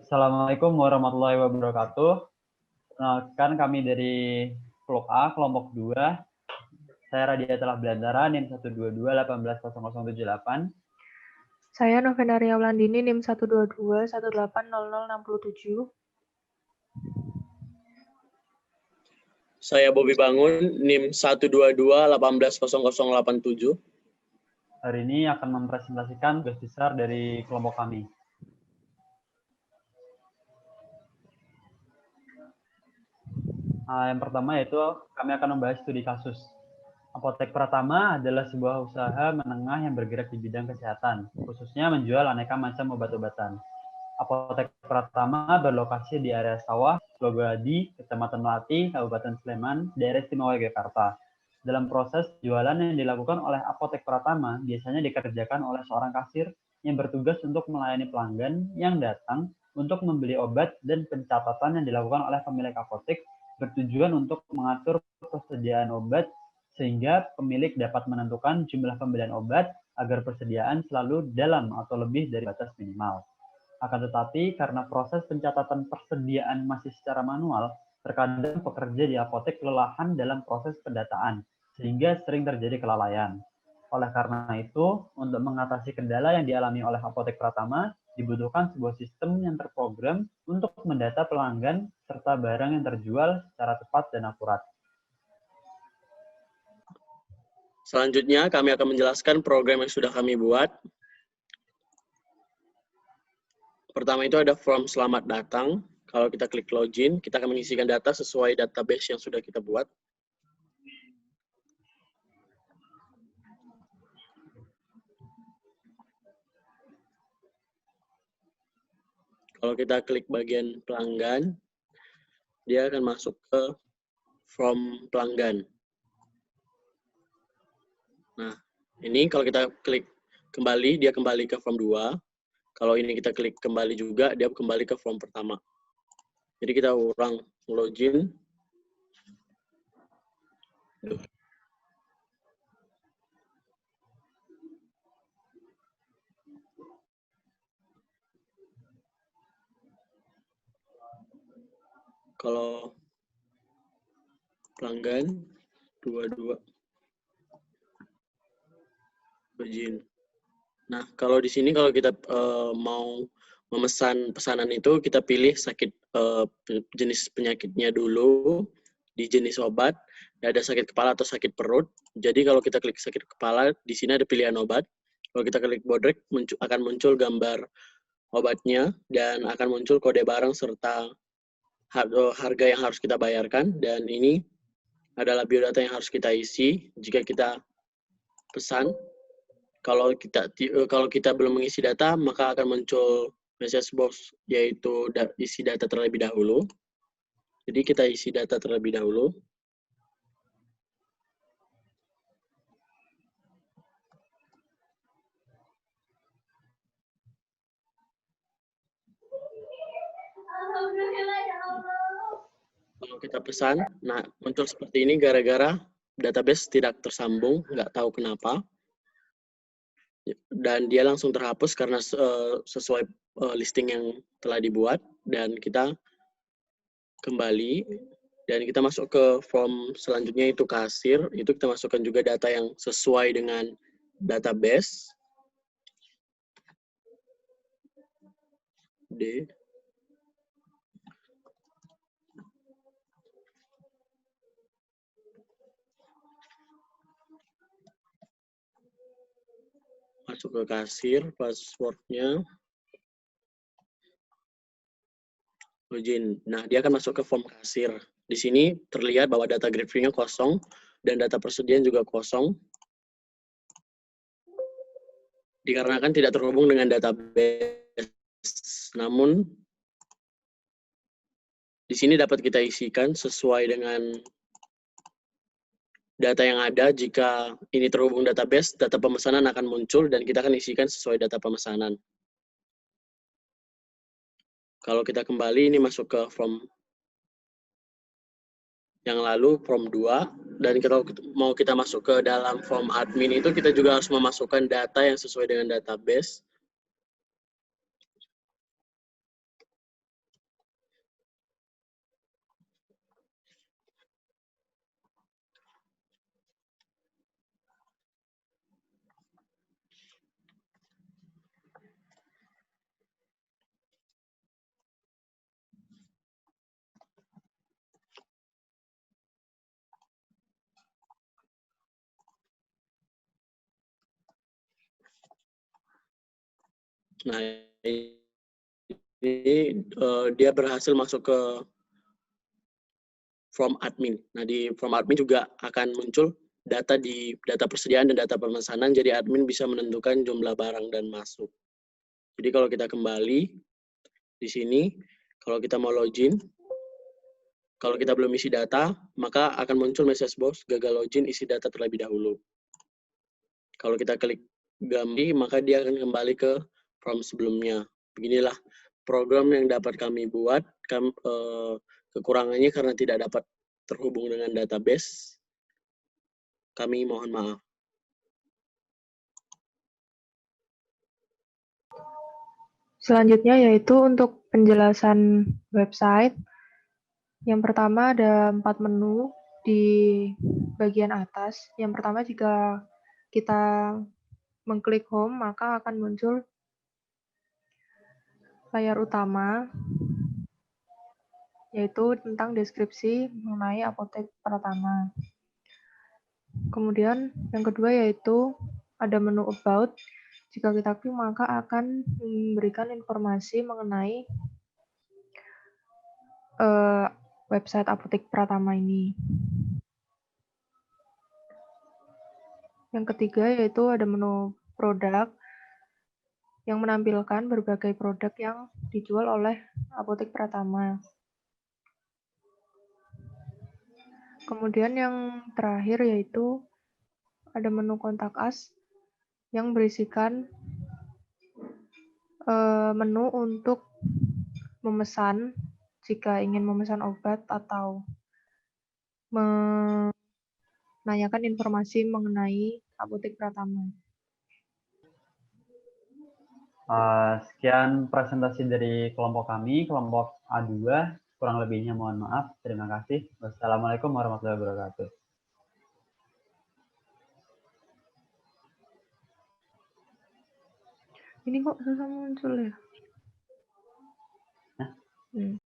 Assalamualaikum warahmatullahi wabarakatuh. Kan kami dari Kelompok A, kelompok 2. Saya Radiatul Belandara, NIM 122-18078. Saya Novenaria Wulandini, NIM 122-1800067. Saya Bobi Bangun, NIM 122-18087. Hari ini akan mempresentasikan tugas besar dari kelompok kami. Yang pertama yaitu kami akan membahas studi kasus. Apotek Pratama adalah sebuah usaha menengah yang bergerak di bidang kesehatan, khususnya menjual aneka macam obat-obatan. Apotek Pratama berlokasi di area Sawah, Logadi, Kecamatan Melati, Kabupaten Sleman, Daerah Istimewa Yogyakarta. Dalam proses jualan yang dilakukan oleh Apotek Pratama biasanya dikerjakan oleh seorang kasir yang bertugas untuk melayani pelanggan yang datang untuk membeli obat, dan pencatatan yang dilakukan oleh pemilik apotek bertujuan untuk mengatur persediaan obat sehingga pemilik dapat menentukan jumlah pembelian obat agar persediaan selalu dalam atau lebih dari batas minimal. Akan tetapi, karena proses pencatatan persediaan masih secara manual, terkadang pekerja di apotek kelelahan dalam proses pendataan, sehingga sering terjadi kelalaian. Oleh karena itu, untuk mengatasi kendala yang dialami oleh Apotek Pratama, dibutuhkan sebuah sistem yang terprogram untuk mendata pelanggan serta barang yang terjual secara tepat dan akurat. Selanjutnya, kami akan menjelaskan program yang sudah kami buat. Pertama itu ada form selamat datang. Kalau kita klik login, kita akan mengisikan data sesuai database yang sudah kita buat. Kalau kita klik bagian pelanggan, dia akan masuk ke form pelanggan. Nah, ini kalau kita klik kembali, dia kembali ke form 2. Kalau ini kita klik kembali juga, dia kembali ke form pertama. Jadi kita ulang login. Kalau pelanggan 22 login. Nah, kalau di sini kalau kita mau memesan pesanan itu, kita pilih sakit jenis penyakitnya dulu, di jenis obat, ada sakit kepala atau sakit perut. Jadi kalau kita klik sakit kepala, di sini ada pilihan obat. Kalau kita klik bodrek, akan muncul gambar obatnya, dan akan muncul kode barang serta harga yang harus kita bayarkan. Dan ini adalah biodata yang harus kita isi jika kita pesan. Kalau kita belum mengisi data, maka akan muncul message box, yaitu isi data terlebih dahulu. Jadi kita isi data terlebih dahulu. Kalau kita pesan, nah muncul seperti ini gara-gara database tidak tersambung, nggak tahu kenapa. Dan dia langsung terhapus karena sesuai listing yang telah dibuat. Dan kita kembali, dan kita masuk ke form selanjutnya, itu kasir. Itu kita masukkan juga data yang sesuai dengan database. D. Masuk ke kasir, passwordnya login. Nah, dia akan masuk ke form kasir. Di sini terlihat bahwa data grade-nya kosong dan data persediaan juga kosong. Dikarenakan tidak terhubung dengan database. Namun di sini dapat kita isikan sesuai dengan data yang ada. Jika ini terhubung database, data pemesanan akan muncul dan kita akan isikan sesuai data pemesanan. Kalau kita kembali, ini masuk ke form yang lalu, form 2. Dan kalau mau kita masuk ke dalam form admin itu, kita juga harus memasukkan data yang sesuai dengan database. Nah, ini dia berhasil masuk ke form admin. Nah, di form admin juga akan muncul data persediaan dan data pemesanan, jadi admin bisa menentukan jumlah barang dan masuk. Jadi kalau kita kembali di sini, kalau kita mau login, kalau kita belum isi data, maka akan muncul message box, gagal login, isi data terlebih dahulu. Kalau kita klik Gambi, maka dia akan kembali ke form sebelumnya. Beginilah program yang dapat kami buat. Kekurangannya karena tidak dapat terhubung dengan database. Kami mohon maaf. Selanjutnya yaitu untuk penjelasan website. Yang pertama ada 4 menu di bagian atas. Yang pertama jika kita mengklik home, maka akan muncul layar utama, yaitu tentang deskripsi mengenai Apotek Pratama. Kemudian yang kedua yaitu ada menu about. Jika kita klik maka akan memberikan informasi mengenai website Apotek Pratama ini. Yang ketiga yaitu ada menu produk yang menampilkan berbagai produk yang dijual oleh Apotek Pratama. Kemudian yang terakhir yaitu ada menu kontak us yang berisikan menu untuk memesan jika ingin memesan obat atau menanyakan informasi mengenai Apotek Pratama. Sekian presentasi dari kelompok kami, kelompok A2. Kurang lebihnya mohon maaf. Terima kasih. Wassalamualaikum warahmatullahi wabarakatuh. Ini kok susah muncul ya? Hah?